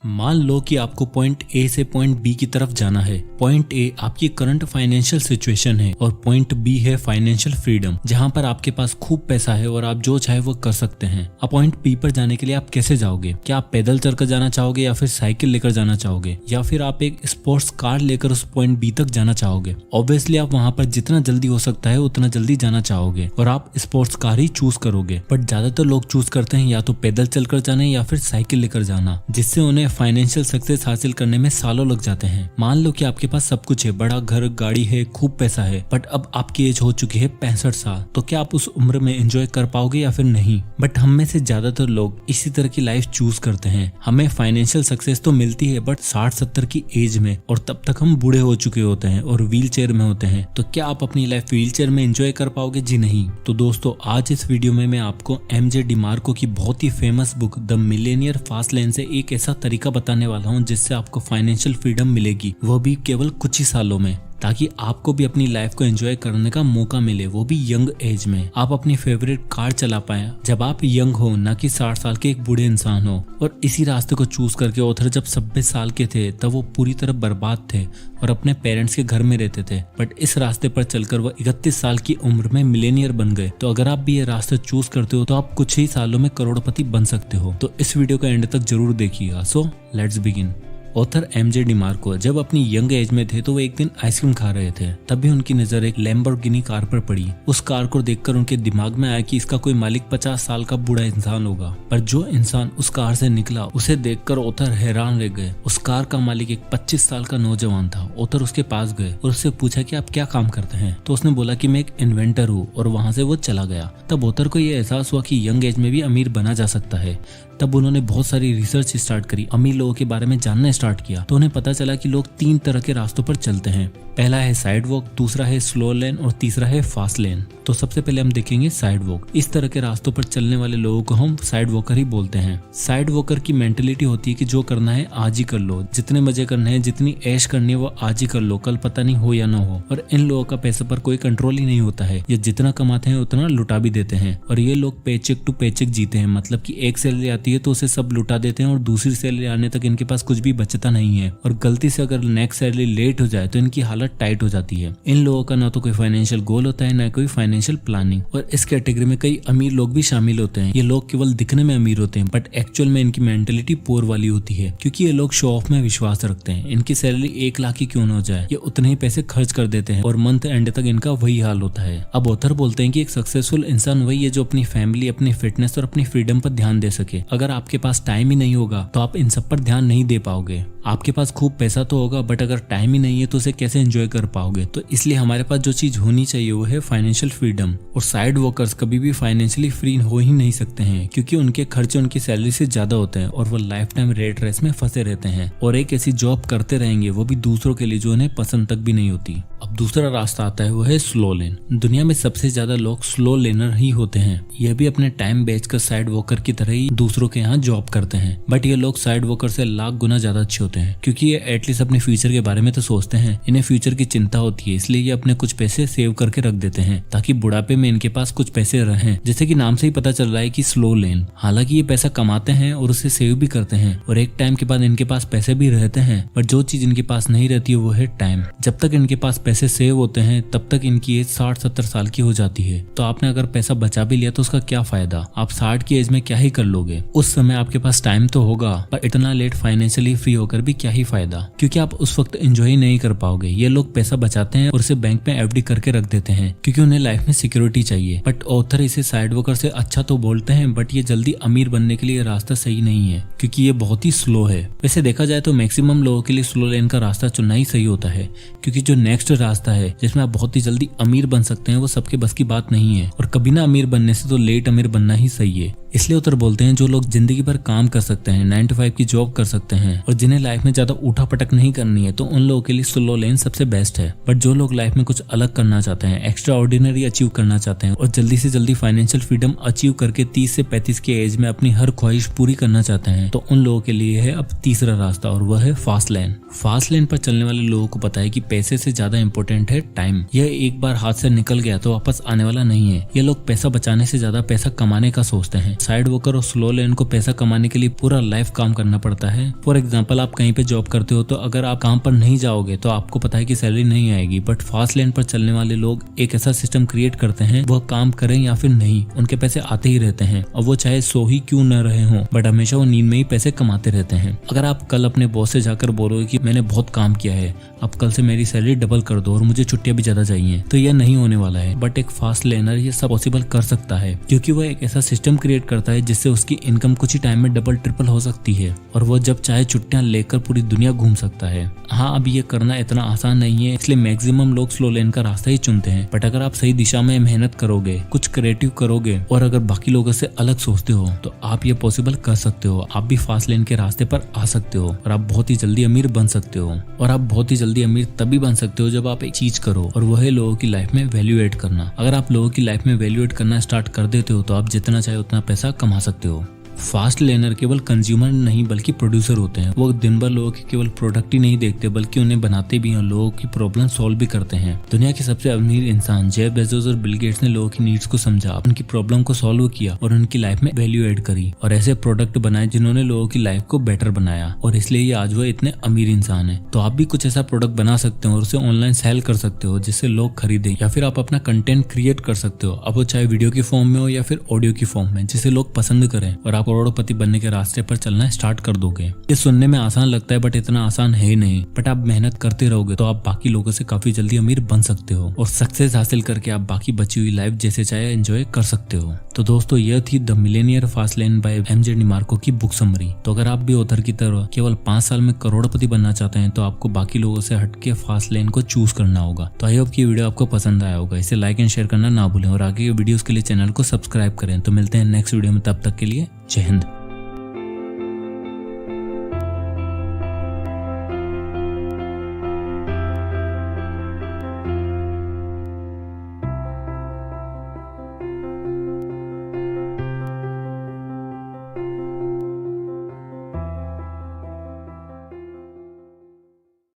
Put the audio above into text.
मान लो कि आपको पॉइंट ए से पॉइंट बी की तरफ जाना है। पॉइंट ए आपकी करंट फाइनेंशियल सिचुएशन है और पॉइंट बी है फाइनेंशियल फ्रीडम, जहां पर आपके पास खूब पैसा है और आप जो चाहे वो कर सकते हैं। अब पॉइंट बी पर जाने के लिए आप कैसे जाओगे? क्या आप पैदल चलकर जाना चाहोगे या फिर साइकिल लेकर जाना चाहोगे या फिर आप एक स्पोर्ट्स कार लेकर उस पॉइंट बी तक जाना चाहोगे? ऑब्वियसली आप वहां पर जितना जल्दी हो सकता है उतना जल्दी जाना चाहोगे और आप स्पोर्ट्स कार ही चूज करोगे। बट ज्यादातर लोग चूज करते हैं या तो पैदल चलकर जाना या फिर साइकिल लेकर जाना, जिससे उन्हें फाइनेंशियल सक्सेस हासिल करने में सालों लग जाते हैं। मान लो कि आपके पास सब कुछ है, बड़ा घर, गाड़ी है, खूब पैसा है, बट अब आपकी एज हो चुकी है 65 साल। तो क्या आप उस उम्र में एंजॉय कर पाओगे या फिर नहीं? बट हम में से ज्यादातर लोग इसी तरह की लाइफ चूज करते हैं। हमें फाइनेंशियल सक्सेस तो मिलती है बट 60-70 की एज में, और तब तक हम बूढ़े हो चुके होते हैं और व्हील चेयर में होते हैं। तो क्या आप अपनी लाइफ व्हील चेयर में एंजॉय कर पाओगे? जी नहीं। तो दोस्तों, आज इस वीडियो में मैं आपको एमजे डिमार्को की बहुत ही famous book the millionaire fast lane से एक ऐसा तरीका बताने वाला हूँ जिससे आपको फाइनेंशियल फ्रीडम मिलेगी, वो भी केवल कुछ ही सालों में, ताकि आपको भी अपनी लाइफ को एंजॉय करने का मौका मिले, वो भी यंग एज में। आप अपनी फेवरेट कार चला पाए जब आप यंग हो, ना कि 60 साल के एक बूढ़े इंसान हो। और इसी रास्ते को चूज करके ऑथर जब 26 साल के थे तब वो पूरी तरह बर्बाद थे और अपने पेरेंट्स के घर में रहते थे। बट इस रास्ते पर चलकर वो 31 साल की उम्र में मिलेनियर बन गए। तो अगर आप भी ये रास्ता चूज करते हो तो आप कुछ ही सालों में करोड़पति बन सकते हो। तो इस वीडियो का एंड तक जरूर देखिएगा। So let's begin. Author MJ DeMarco जब अपनी यंग एज में थे तो वो एक दिन आइसक्रीम खा रहे थे, तभी उनकी नजर एक लैम्बोर्गिनी कार पर पड़ी। उस कार को देखकर उनके दिमाग में आया कि इसका कोई मालिक 50 साल का बूढ़ा इंसान होगा। पर जो इंसान उस कार से निकला उसे देखकर ऑथर हैरान रह गए। उस कार का मालिक एक 25 साल का नौजवान था। ऑथर उसके पास गए और उससे पूछा कि आप क्या काम करते हैं? तो उसने बोला कि मैं एक इन्वेंटर हूँ, और वहां से वो चला गया। तब ऑथर को ये एहसास हुआ कि यंग एज में भी अमीर बना जा सकता है। तब उन्होंने बहुत सारी रिसर्च स्टार्ट करी, अमीर लोगों के बारे में जानना स्टार्ट किया। तो उन्हें पता चला कि लोग 3 तरह के रास्तों पर चलते हैं। पहला है साइड वॉक, दूसरा है स्लो लेन और तीसरा है फास्ट लेन। तो सबसे पहले हम देखेंगे साइड वॉक। इस तरह के रास्तों पर चलने वाले लोगों को हम साइड वॉकर ही बोलते हैं। साइड वॉकर की मेंटेलिटी होती है कि जो करना है आज ही कर लो, जितने मजे करने हैं, जितनी ऐश करनी है वो आज ही कर लो, कल पता नहीं हो या ना हो। और इन लोगों का पैसे पर कोई कंट्रोल ही नहीं होता है। ये जितना कमाते हैं उतना लुटा भी देते हैं। और ये लोग पेचेक टू पेचेक जीते हैं, मतलब कि एक सैलरी आती है तो उसे सब लुटा देते हैं और दूसरी सैलरी आने तक इनके पास कुछ भी बचता नहीं है। और गलती से अगर नेक्स्ट सैलरी लेट हो जाए तो इनकी हालत टाइट हो जाती है। इन लोगों का ना तो कोई फाइनेंशियल गोल होता है, ना कोई फाइनेंशियल प्लानिंग। और इस कैटेगरी में कई अमीर लोग भी शामिल होते हैं। ये लोग केवल दिखने में अमीर होते हैं बट एक्चुअल में इनकी मेंटेलिटी पुअर वाली होती है, क्योंकि ये लोग शो ऑफ में विश्वास रखते हैं। इनकी सैलरी 1 लाख ही क्यों न हो जाए, ये उतने ही पैसे खर्च कर देते हैं और मंथ एंड तक इनका वही हाल होता है। अब ऑथर बोलते हैं कि एक सक्सेसफुल इंसान वही है जो अपनी फैमिली, अपनी फिटनेस और अपनी फ्रीडम पर ध्यान दे सके। अगर आपके पास टाइम ही नहीं होगा तो आप इन सब पर ध्यान नहीं दे पाओगे। आपके पास खूब पैसा तो होगा बट अगर टाइम ही नहीं है तो उसे कैसे एंजॉय कर पाओगे? तो इसलिए हमारे पास जो चीज होनी चाहिए वो है फाइनेंशियल फ्रीडम। और साइड वर्कर्स कभी भी फाइनेंशियली फ्री हो ही नहीं सकते हैं, क्योंकि उनके खर्चे उनकी सैलरी से ज्यादा होते हैं और वो लाइफ टाइम रेट रेस में फंसे रहते हैं और एक ऐसी जॉब करते रहेंगे, वो भी दूसरों के लिए, जो उन्हें पसंद तक भी नहीं होती। अब दूसरा रास्ता आता है, वो है स्लो लेन। दुनिया में सबसे ज्यादा लोग स्लो लेनर ही होते हैं। यह भी अपने टाइम बेचकर साइड वॉकर की तरह ही दूसरों के यहाँ जॉब करते हैं। बट ये लोग साइड वॉकर से लाख गुना ज्यादा अच्छे होते हैं, क्योंकि ये एटलीस्ट अपने फ्यूचर के बारे में तो सोचते हैं। इन्हें फ्यूचर की चिंता होती है, इसलिए ये अपने कुछ पैसे सेव करके रख देते हैं ताकि बुढ़ापे में इनके पास कुछ पैसे रहें। जैसे कि नाम से ही पता चल रहा है कि स्लो लेन। हालांकि ये पैसा कमाते हैं और उसे सेव भी करते हैं और एक टाइम के बाद इनके पास पैसे भी रहते हैं, बट जो चीज इनके पास नहीं रहती है वो है टाइम। जब तक इनके पास पैसे सेव होते हैं तब तक इनकी एज 60-70 साल की हो जाती है। तो आपने अगर पैसा बचा भी लिया तो उसका क्या फायदा? आप 60 की एज में क्या ही कर लोगे? उस समय आपके पास टाइम तो होगा पर इतना लेट फाइनेंशियली फ्री होकर भी क्या ही फायदा, क्योंकि आप उस वक्त एंजॉय नहीं कर पाओगे। ये लोग पैसा बचाते हैं और उसे बैंक में एफडी करके रख देते हैं क्योंकि उन्हें लाइफ में सिक्योरिटी चाहिए। बट ऑथर इसे साइड वर्कर से अच्छा तो बोलते हैं, बट ये जल्दी अमीर बनने के लिए रास्ता सही नहीं है, क्योंकि ये बहुत ही स्लो है। वैसे देखा जाए तो मैक्सिमम लोगों के लिए स्लो लेन का रास्ता चुनना ही सही होता है, क्योंकि जो नेक्स्ट रास्ता है जिसमें आप बहुत ही जल्दी अमीर बन सकते हैं वो सबके बस की बात नहीं है। और कभी ना अमीर बनने से तो लेट अमीर बनना ही सही है। इसलिए उतर बोलते हैं जो लोग जिंदगी भर काम कर सकते हैं, 9 to 5 की जॉब कर सकते हैं और जिन्हें लाइफ में ज्यादा उठा पटक नहीं करनी है, तो उन लोगों के लिए स्लो लेन सबसे बेस्ट है। बट जो लोग लाइफ में कुछ अलग करना चाहते हैं, एक्स्ट्रा ऑर्डिनरी अचीव करना चाहते हैं और जल्दी से जल्दी फाइनेंशियल फ्रीडम अचीव करके 30 से 35 की एज में अपनी हर ख्वाहिश पूरी करना चाहते हैं, तो उन लोगों के लिए है अब तीसरा रास्ता और वह है फास्ट लेन। फास्ट लेन पर चलने वाले लोगों को पता है कि पैसे से ज्यादा इंपॉर्टेंट है टाइम। यह एक बार हाथ से निकल गया तो वापस आने वाला नहीं है। ये लोग पैसा बचाने से ज्यादा पैसा कमाने का सोचते हैं। साइड वर्कर और स्लो लेन को पैसा कमाने के लिए पूरा लाइफ काम करना पड़ता है। फॉर एग्जाम्पल, आप कहीं पे जॉब करते हो तो अगर आप काम पर नहीं जाओगे तो आपको पता है कि सैलरी नहीं आएगी, बट फास्ट लेन पर चलने वाले लोग एक ऐसा सिस्टम क्रिएट करते हैं, वह काम करें या फिर नहीं, उनके पैसे आते ही रहते हैं और वो चाहे सो ही क्यों न रहे हों, बट हमेशा वो नींद में ही पैसे कमाते रहते हैं। अगर आप कल अपने बॉस से जाकर बोलोगे कि मैंने बहुत काम किया है, अब कल से मेरी सैलरी डबल कर दो और मुझे छुट्टियां भी ज्यादा चाहिए, तो यह नहीं होने वाला है। बट एक फास्ट लेनर ये सब पॉसिबल कर सकता है, क्योंकि वह एक ऐसा सिस्टम क्रिएट करता है जिससे उसकी इनकम कुछ ही टाइम में डबल ट्रिपल हो सकती है और वह जब चाहे छुट्टियां लेकर पूरी दुनिया घूम सकता है। हाँ, अब ये करना इतना आसान नहीं है, इसलिए मैक्सिमम लोग स्लो लेन का रास्ता ही चुनते हैं। बट अगर आप सही दिशा में मेहनत करोगे, कुछ क्रिएटिव करोगे और अगर बाकी लोगों से अलग सोचते हो तो आप ये पॉसिबल कर सकते हो। आप भी फास्ट लेन के रास्ते पर आ सकते हो और आप बहुत ही जल्दी अमीर बन सकते हो। और आप बहुत ही जल्दी अमीर तभी बन सकते हो जब आप एक चीज करो, और वह है लोगों की लाइफ में वैल्यू ऐड करना। अगर आप लोगों की लाइफ में वैल्यू ऐड करना स्टार्ट कर देते हो तो आप जितना चाहे उतना पैसा कमा सकते हो। फास्ट लेनर केवल कंज्यूमर नहीं बल्कि प्रोड्यूसर होते हैं। वो दिन भर लोगों के केवल प्रोडक्ट ही नहीं देखते बल्कि उन्हें बनाते भी हैं, लोगों की प्रॉब्लम सॉल्व भी करते हैं। दुनिया के सबसे अमीर इंसान जेफ बेजोस और बिल गेट्स ने लोगों की नीड्स को समझा, उनकी प्रॉब्लम को सॉल्व किया और उनकी लाइफ में वैल्यू ऐड करी और ऐसे प्रोडक्ट बनाए जिन्होंने लोगों की लाइफ को बेटर बनाया, और इसलिए ये आज वो इतने अमीर इंसान है। तो आप भी कुछ ऐसा प्रोडक्ट बना सकते हो और उसे ऑनलाइन सेल कर सकते हो जिससे लोग खरीदें, या फिर आप अपना कंटेंट क्रिएट कर सकते हो, अब वो चाहे वीडियो की फॉर्म में हो या फिर ऑडियो की फॉर्म में, जिसे लोग पसंद करें और आप करोड़पति बनने रास्ते पर चलना स्टार्ट कर दोगे। ये सुनने में आसान लगता है बट इतना आसान है ही नहीं। बट आप मेहनत करते रहोगे तो आप बाकी लोगों से काफी जल्दी अमीर बन सकते हो और सक्सेस हासिल करके आप बाकी बची हुई लाइफ जैसे चाहे एंजॉय कर सकते हो। तो दोस्तों, यह थी the millionaire fast lane by MJ DeMarco की बुक समरी। तो अगर आप भी ऑथर की तरह केवल 5 साल में करोड़पति बनना चाहते हैं तो आपको बाकी लोगों से हटके फास्ट लेन को चूज करना होगा। तो आई होप कि वीडियो आपको पसंद आया होगा। इसे लाइक एंड शेयर करना ना भूलें और आगे के वीडियोस के लिए चैनल को सब्सक्राइब करें। तो मिलते हैं नेक्स्ट वीडियो में, तब तक के लिए जय हिंद।